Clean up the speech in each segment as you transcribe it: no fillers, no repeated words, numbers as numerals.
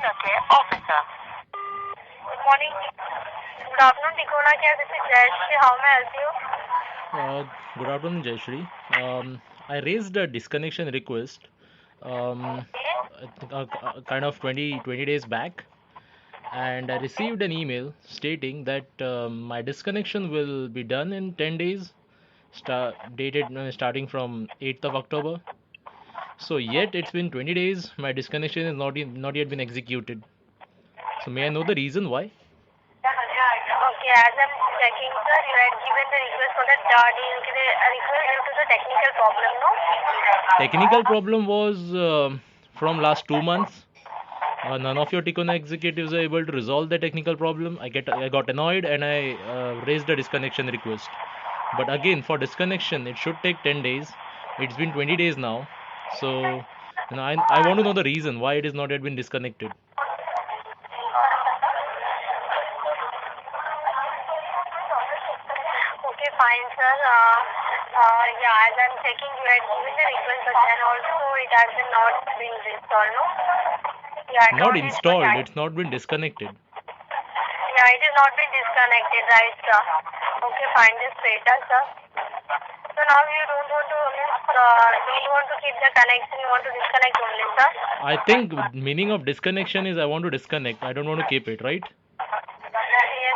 Okay, officer. Good morning. Good afternoon, Tikona. This is Jayashree. How may I help you? Good afternoon, Jayashree. I raised a disconnection request, I think, kind of 20 days back, and I received an email stating that my disconnection will be done in 10 days, dated starting from 8th of October. So yet it's been 20 days, my disconnection is not yet been executed. So may I know the reason why? Okay, as I'm checking, sir, you had given the request for the request due to the technical problem, no? Technical problem was from last 2 months. None of your Ticona executives are able to resolve the technical problem. I got annoyed and I raised a disconnection request. But again, for disconnection, it should take 10 days. It's been 20 days now. So, I want to know the reason why it is not yet been disconnected. Okay, fine, sir. Yeah, as I'm checking, you had given the request, but then also it has been not been installed, no? Yeah, Not don't it for installed, time. it's not been disconnected. Yeah, it is not been disconnected, right, sir? Okay, fine, this status, sir. So now you don't want to keep the connection, you want to disconnect only, sir? I think meaning of disconnection is I want to disconnect. I don't want to keep it, right? Yes,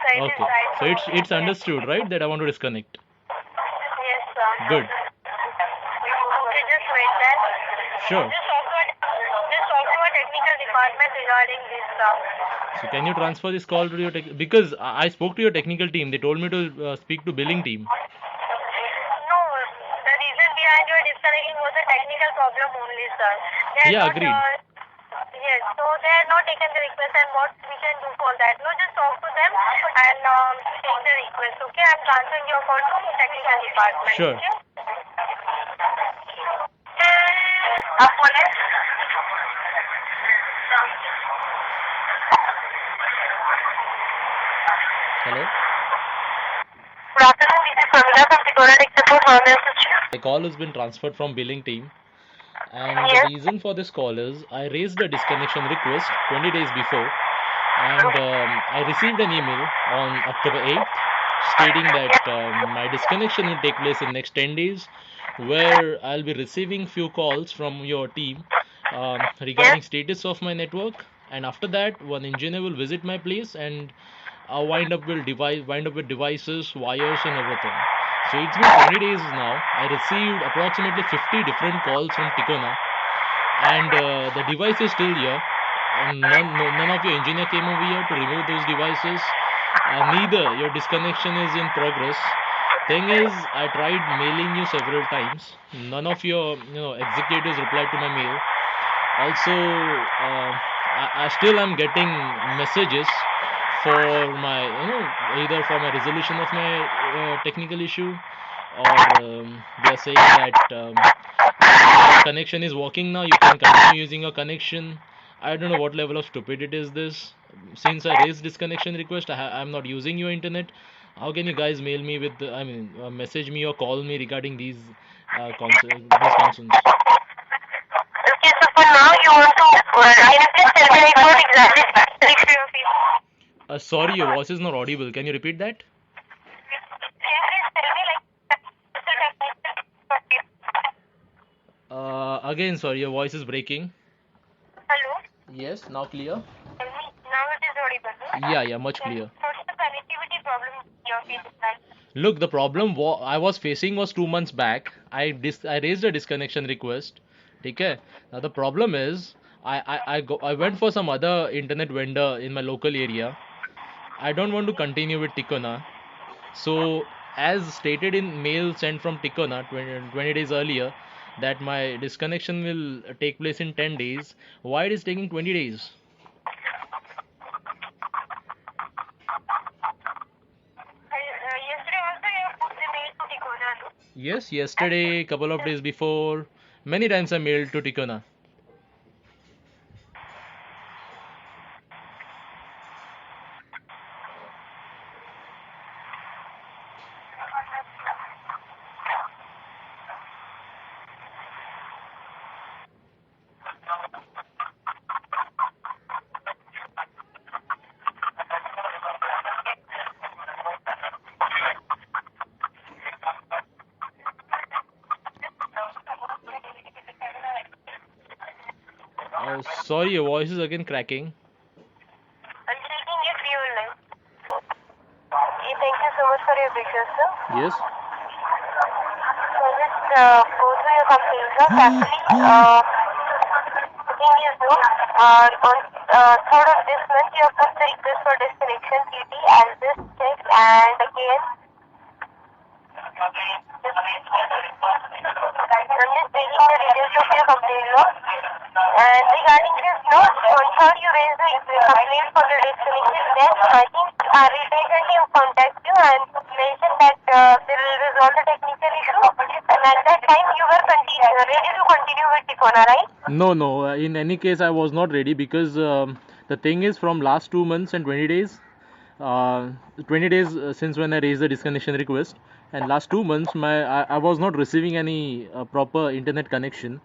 sir, it is Okay. right, So so it's yes, understood, right, that I want to disconnect. yes, sir. Good. Okay, just wait then. Sure. Just talk to our technical department regarding this, sir. So can you transfer this call to your because I spoke to your technical team. They told me to speak to billing team. No, the reason behind your disconnecting was a technical problem only, sir. They are Yeah, not, agreed. yes, so they have not taken the request and what we can do for that. No, just talk to them and take the request, okay? I'm transferring your call to the technical department, Sure. okay? आप बोले Hello. Good afternoon, this is Pramila from Tikora Tech Support. How may I assist you? My call has been transferred from billing team, and the Yes. reason for this call is I raised a disconnection request 20 days before, and I received an email on October 8th stating that my disconnection will take place in next 10 days, where I'll be receiving few calls from your team Yes. regarding status of my network, and after that one engineer will visit my place and wind up with devices, wires, and everything. So it's been 20 days now. I received approximately 50 different calls from Ticona, and the device is still here. None of your engineer came over here to remove those devices. Neither your disconnection is in progress. Thing is, I tried mailing you several times. None of your executives replied to my mail. Also, I still am getting messages for my either for my resolution of my technical issue, or they are saying that your connection is working now, you can continue using your connection. I don't know what level of stupidity is this. Since I raised this connection request, I'm not using your internet. How can you guys mail me with message me or call me regarding these concerns? Okay, so for now you want to, can you please tell me like what exactly the issue you're facing? Sorry, your voice is not audible. Can you repeat that? Can you please tell me like what's the technical? Again, sorry, your voice is breaking. Hello? Yes, now clear. Tell me, now it is audible, no? Yeah, much Then clear. what's the connectivity problem you're facing right? Look, the problem I was facing was 2 months back. I raised a disconnection request. Okay. Now the problem is I went for some other internet vendor in my local area. I don't want to continue with Ticona. So as stated in mail sent from Ticona 20 days earlier, that my disconnection will take place in 10 days. Why it is taking 20 days? Yesterday also you have put the mail to Tikona, no? Yes, yesterday, couple of days before, many times I mailed to Ticona. Sorry, your voice is again cracking. I'm checking if you will like. Thank you so much for your pictures, sir. Yes. So just go through your complaints, sir. Actually, the thing is, no, on 3rd of this month, you have put the request for desconnection TT. I'll just check and again. I'm just taking the details of your complaint, no? And regarding this, no, on 3rd you raised the complaint for the desconnection. Then I think our retail team contact you and mentioned that they will resolve the technical issue. And at that time you were ready to continue with Ticona, right? No, no. In any case, I was not ready because the thing is, from last 2 months and 20 days, 20 days since when I raised the disconnection request, and last 2 months, I was not receiving any proper internet connection.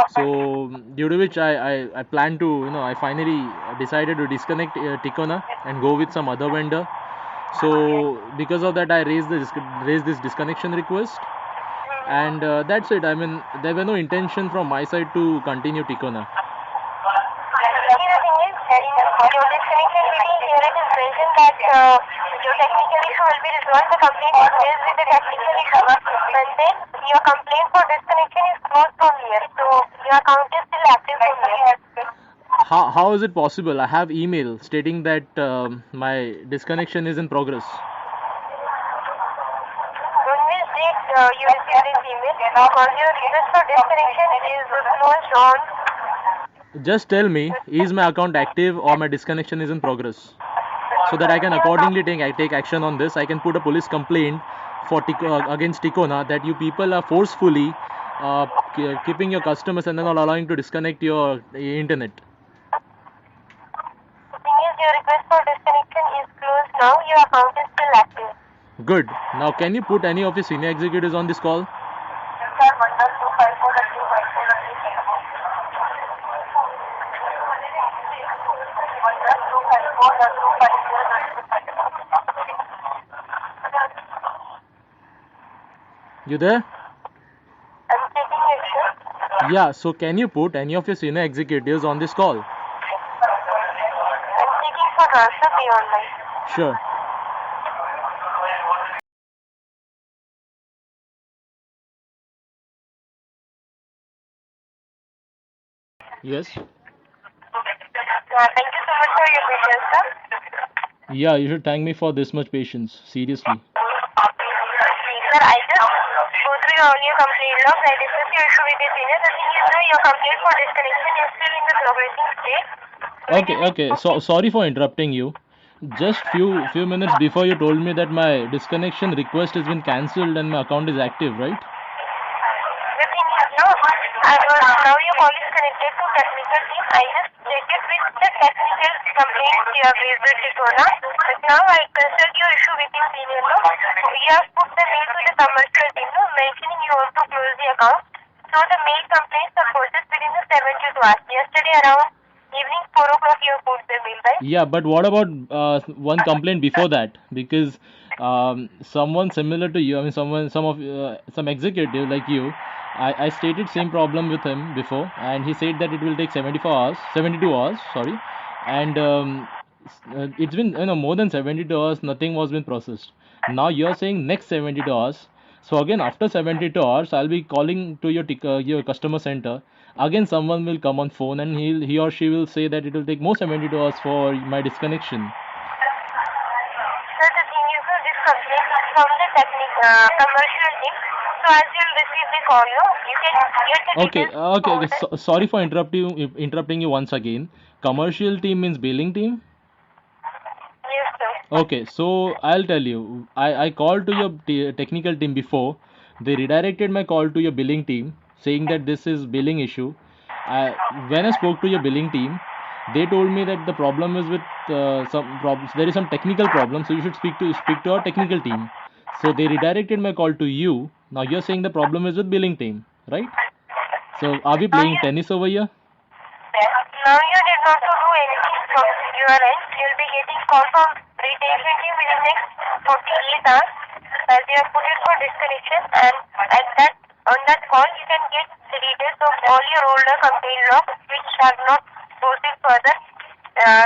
So due to which I plan to, I finally decided to disconnect Ticona and go with some other vendor. So because of that, I raised this disconnection request, and that's it. I mean, there were no intention from my side to continue Ticona. See, the thing is, your desconnection meeting here it is mentioned that your technical issue will be resolved. The complaint is raised with the technical issue, and then your complaint for disconnection is closed from here. So your account is still active from here. How is it possible? I have email stating that my disconnection is in progress. On which date you received this email? Because your request for disconnection is closed on. Just tell me, is my account active or my disconnection is in progress, so that I can accordingly take action on this. I can put a police complaint for against Ticona that you people are forcefully keeping your customers and then not allowing to disconnect your internet. The thing is, your request for disconnection is closed now. Your account is still active. Good. Now, can you put any of your senior executives on this call? You there? I'm checking it, sir. Yeah. So can you put any of your senior executives on this call? I'm checking for transfer pay online. Sure. Yes. Thank you so much for your patience, sir. Yeah, you should thank me for this much patience. Seriously. Sir, I just go through all your complaint logs. I discuss your issue with the senior. The thing is, sir, your complaint for disconnection is still in the progressing state. Okay, okay. So sorry for interrupting you. Just few minutes before you told me that my disconnection request has been cancelled and my account is active, right? The thing is, no, now your call is connected to technical team. I just checked it with the technical complaints you have raised with Ticona. But now I consult your issue with your senior, no. You have put the mail to the commercial team, no, mentioning you want to close the account. So the mail complaints are processed within the 72 hours. Yesterday around evening 4 o'clock you have put the mail, right? Yeah, but what about one complaint before that? Because someone similar to you, I mean, some executive like you, I stated same problem with him before, and he said that it will take 74 hours, 72 hours, sorry, and it's been more than 72 hours, nothing was been processed. Now you're saying next 72 hours. So again, after 72 hours, I'll be calling to your customer center. Again, someone will come on phone and he or she will say that it will take more 72 hours for my disconnection. Sir, the thing is, sir, this complaint is from the commercial team. So as you will receive the call, no, you can get the Okay, details. okay. Sorry for interrupting you once again. Commercial team means billing team. Yes, sir. Okay, so I'll tell you. I called to your technical team before. They redirected my call to your billing team, saying that this is billing issue. When I spoke to your billing team, they told me that the problem is with some problems. There is some technical problem, so you should speak to our technical team. So they redirected my call to you. Now you're saying the problem is with billing team, right? So are we Now playing you, tennis over here? now you did not to do anything from your end. You'll be getting call from retention team within next 48 hours as you have put it for disconnection and at that On that call, you can get the details of all your older company logs which have not proceeded further,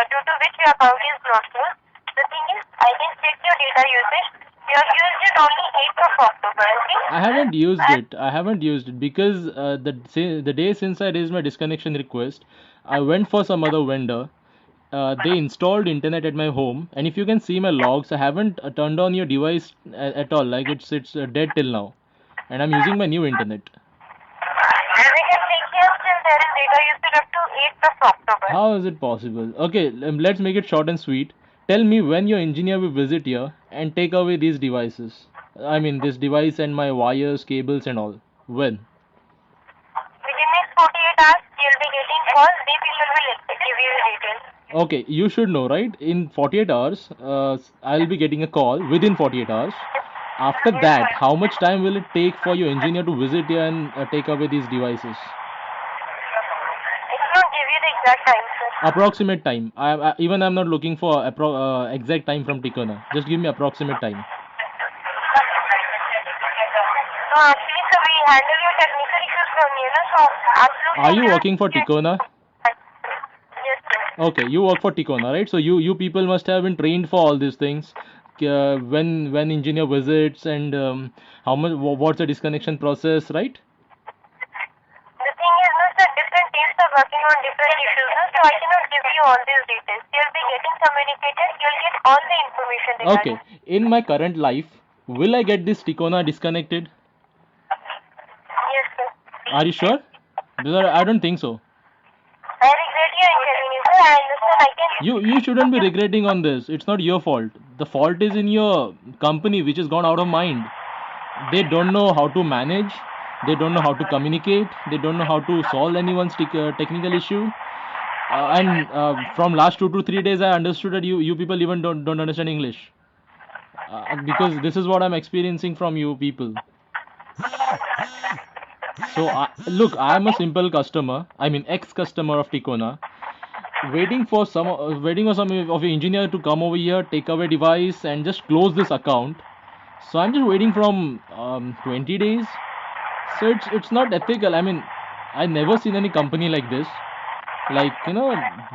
due to which your account is not closed. The thing is, I can check your data usage. You have used it only 8th of October, okay? I haven't used it. I haven't used it because the day since I raised my disconnection request, I went for some other vendor. They installed internet at my home, and if you can see my logs, I haven't turned on your device at all. Like it's dead till now, and I'm using my new internet. As I can check here, still there is data usage up to 8th of October. How is it possible? Okay, let's make it short and sweet. Tell me when your engineer will visit here and take away these devices. I mean, this device and my wires, cables, and all. When? Within next 48 hours, you'll be getting calls. They people will give you the details. Okay, you should know, right? In 48 hours, I'll be getting a call within 48 hours. After that, how much time will it take for your engineer to visit here and take away these devices? I cannot give you the exact time, sir. Approximate time. Even I'm not looking for exact time from Tikona. Just give me approximate time. No, actually, sir, we handle your technical issues from here, no? So, absolutely. Are you working for Tikona? Yes, sir. Okay, you work for Tikona, right? So you people must have been trained for all these things. When engineer visits and how much what's the disconnection process, right? The thing is, no, sir, different teams are working on different issues, no? So I cannot give you all these details. You'll be getting communicated. You'll get all the information regarding. Okay. In my current life, will I get this Tikona disconnected? Yes, sir. Are you sure? Because I don't think so. I regret your inconvenience, sir. I understand. I can. You shouldn't be regretting on this. It's not your fault. The fault is in your company, which has gone out of mind. They don't know how to manage. They don't know how to communicate. They don't know how to solve anyone's technical issue. And from last 2 to 3 days, I understood that you people even don't understand English. Because this is what I'm experiencing from you people. So look, I'm a simple customer. I mean, ex-customer of Tikona, waiting for some of your engineer to come over here, take away device, and just close this account. So I'm just waiting from 20 days. So it's not ethical. I mean, I never seen any company like this. Like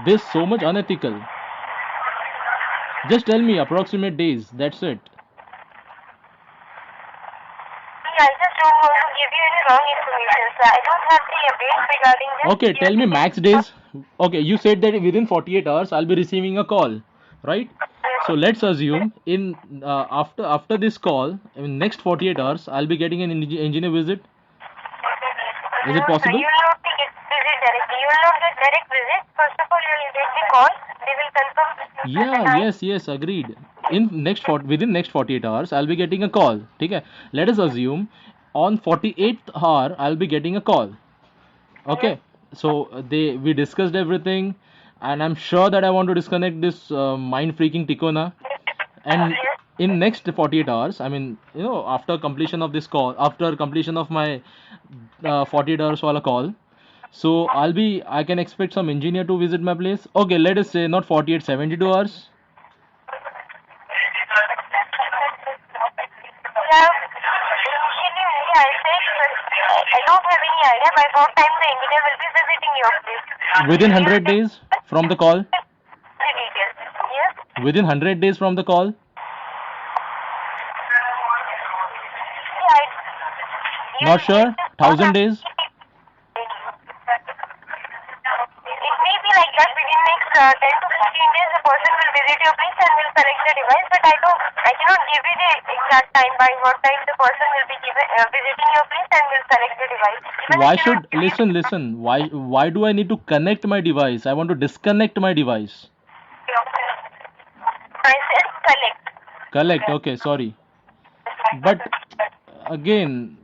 this so much unethical. Just tell me approximate days. That's it. See, I just don't want to give you any wrong information, sir. I don't have the updates regarding this. Okay, tell me max days. Okay, you said that within 48 hours I'll be receiving a call, right? So let's assume in after this call, in next 48 hours I'll be getting an engineer visit. Is it No, sir, possible? you will not get visit directly. You will not get direct visit. First of all, you will get the call. They will confirm. Yeah, yes, agreed. Within next 48 hours, I'll be getting a call. Okay, let us assume on 48th hour I'll be getting a call. Okay, so we discussed everything, and I'm sure that I want to disconnect this mind freaking Tikona. And in next 48 hours, I mean, after completion of this call, after completion of my 48 hours wala call, so I can expect some engineer to visit my place. Okay, let us say not 48, 72 hours. Yeah, initially only I said, but I don't have any idea by what time the engineer will be visiting your place. Within 100 days from the call. The details. Yes. Within 100 days from the call. Yeah, Not sure. 1,000 days. It may be like that within next 10 to 15 days the person will visit your place and will collect the device, but I cannot give you the exact time by what time the person will be visiting your place and will collect the device. Even Why I cannot should give you- listen? Why do I need to connect my device? I want to disconnect my device. I said collect. Collect. Okay, sorry. But again,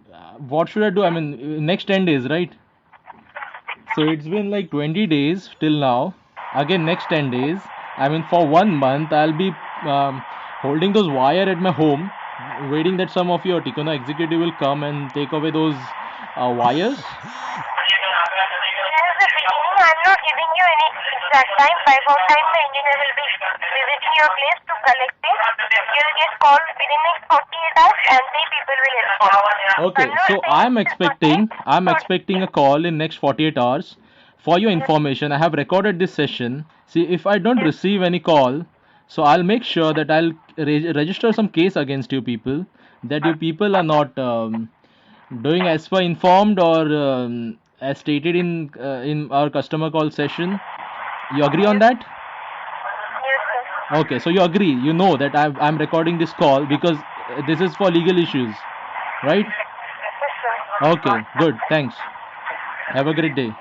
what should I do? I mean, next 10 days, right? So it's been like 20 days till now. Again, next 10 days. I mean, for 1 month, I'll be holding those wire at my home, waiting that some of your Tikona executive will come and take away those wires. Since the beginning, I'm not giving you any that time, by what time the engineer will be visiting your place to collect it, you'll get call within next 48 hours and the people will inform. Okay, I'm not so saying I'm it is expecting okay. I'm expecting a call in next 48 hours. For your Yes, information, I have recorded this session. See, if I don't yes, receive any call, so I'll make sure that I'll register some case against you people, that you people are not doing as per informed or as stated in our customer call session. You agree on yes, that? yes, sir. Okay, so you agree. You know that I'm recording this call because this is for legal issues, right? Yes, sir. Okay, good. Thanks. Have a great day.